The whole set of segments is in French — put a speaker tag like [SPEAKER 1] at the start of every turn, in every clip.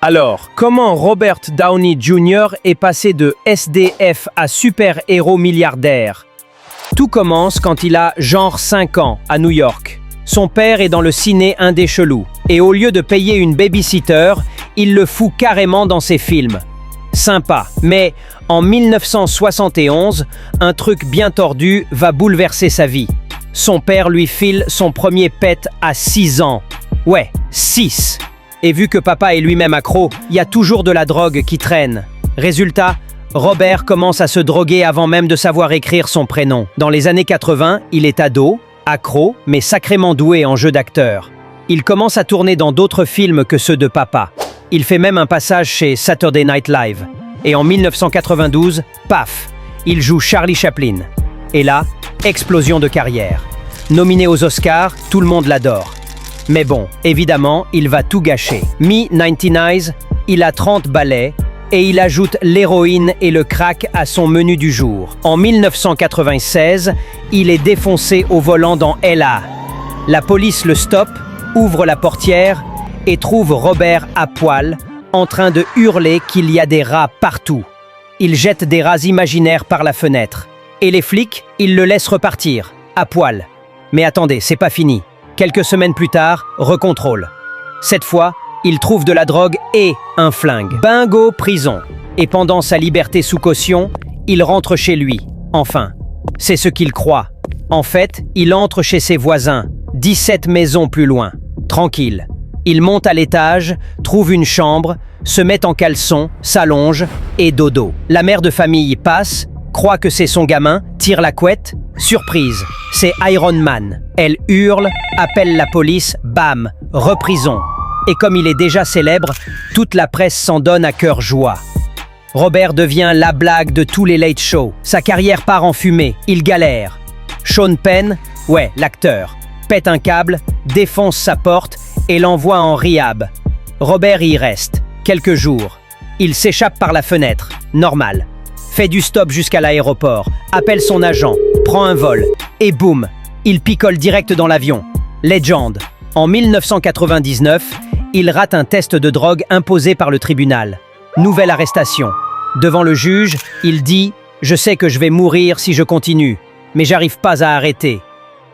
[SPEAKER 1] Alors, comment Robert Downey Jr. est passé de SDF à super-héros milliardaire? Tout commence quand il a genre 5 ans, à New York. Son père est dans le ciné indé chelou, et au lieu de payer une babysitter, il le fout carrément dans ses films. Sympa, mais en 1971, un truc bien tordu va bouleverser sa vie. Son père lui file son premier pet à 6 ans. Ouais, 6. Et vu que papa est lui-même accro, il y a toujours de la drogue qui traîne. Résultat, Robert commence à se droguer avant même de savoir écrire son prénom. Dans les années 80, il est ado, accro, mais sacrément doué en jeu d'acteur. Il commence à tourner dans d'autres films que ceux de papa. Il fait même un passage chez Saturday Night Live. Et en 1992, paf, il joue Charlie Chaplin. Et là, explosion de carrière. Nominé aux Oscars, tout le monde l'adore. Mais bon, évidemment, il va tout gâcher. Mi-90s, il a 30 balais et il ajoute l'héroïne et le crack à son menu du jour. En 1996, il est défoncé au volant dans L.A. La police le stoppe, ouvre la portière et trouve Robert à poil, en train de hurler qu'il y a des rats partout. Il jette des rats imaginaires par la fenêtre. Et les flics, ils le laissent repartir, à poil. Mais attendez, c'est pas fini. Quelques semaines plus tard, recontrôle. Cette fois, il trouve de la drogue et un flingue. Bingo, prison. Et pendant sa liberté sous caution, il rentre chez lui. Enfin, c'est ce qu'il croit. En fait, il entre chez ses voisins, 17 maisons plus loin. Tranquille. Il monte à l'étage, trouve une chambre, se met en caleçon, s'allonge et dodo. La mère de famille passe, croit que c'est son gamin, tire la couette. Surprise, c'est Iron Man. Elle hurle, appelle la police, bam, reprison. Et comme il est déjà célèbre, toute la presse s'en donne à cœur joie. Robert devient la blague de tous les late shows. Sa carrière part en fumée, il galère. Sean Penn, ouais, l'acteur, pète un câble, défonce sa porte et l'envoie en rehab. Robert y reste, quelques jours. Il s'échappe par la fenêtre, normal. Fait du stop jusqu'à l'aéroport, appelle son agent, prend un vol, et boum, il picole direct dans l'avion. Légende. En 1999, il rate un test de drogue imposé par le tribunal. Nouvelle arrestation. Devant le juge, il dit « Je sais que je vais mourir si je continue, mais j'arrive pas à arrêter. »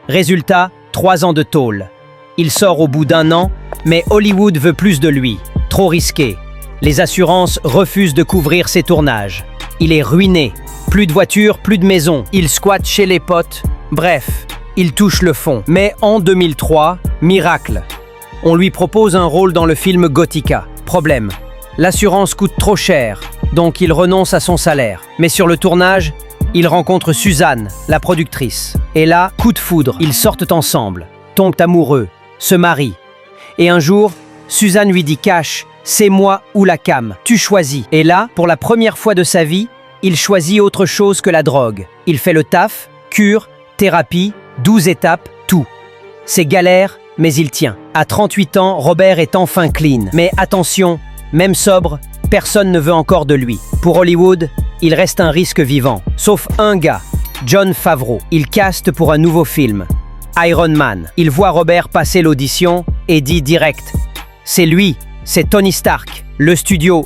[SPEAKER 1] Résultat, 3 ans de tôle. Il sort au bout d'1 an, mais Hollywood veut plus de lui. Trop risqué. Les assurances refusent de couvrir ses tournages. Il est ruiné. Plus de voiture, plus de maison. Il squatte chez les potes. Bref, il touche le fond. Mais en 2003, miracle. On lui propose un rôle dans le film Gothica. Problème. L'assurance coûte trop cher, donc il renonce à son salaire. Mais sur le tournage, il rencontre Suzanne, la productrice. Et là, coup de foudre. Ils sortent ensemble, tombent amoureux, se marient. Et un jour, Suzanne lui dit cash, c'est moi ou la cam, tu choisis. Et là, pour la première fois de sa vie, il choisit autre chose que la drogue. Il fait le taf, cure, thérapie, 12 étapes, tout. C'est galère, mais il tient. À 38 ans, Robert est enfin clean. Mais attention, même sobre, personne ne veut encore de lui. Pour Hollywood, il reste un risque vivant. Sauf un gars, Jon Favreau. Il caste pour un nouveau film, Iron Man. Il voit Robert passer l'audition et dit direct « C'est lui, c'est Tony Stark. » Le studio,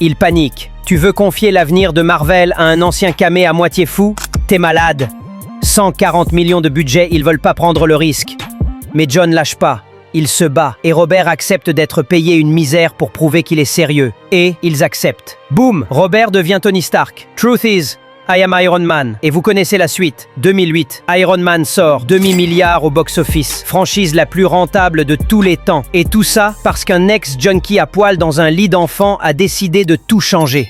[SPEAKER 1] il panique. « Tu veux confier l'avenir de Marvel à un ancien camé à moitié fou? T'es malade. 140 millions de budget, ils veulent pas prendre le risque. » Mais John lâche pas. Il se bat et Robert accepte d'être payé une misère pour prouver qu'il est sérieux. Et ils acceptent. Boum, Robert devient Tony Stark. Truth is, I am Iron Man. Et vous connaissez la suite. 2008, Iron Man sort, demi-milliard au box-office. Franchise la plus rentable de tous les temps. Et tout ça parce qu'un ex-junkie à poil dans un lit d'enfant a décidé de tout changer.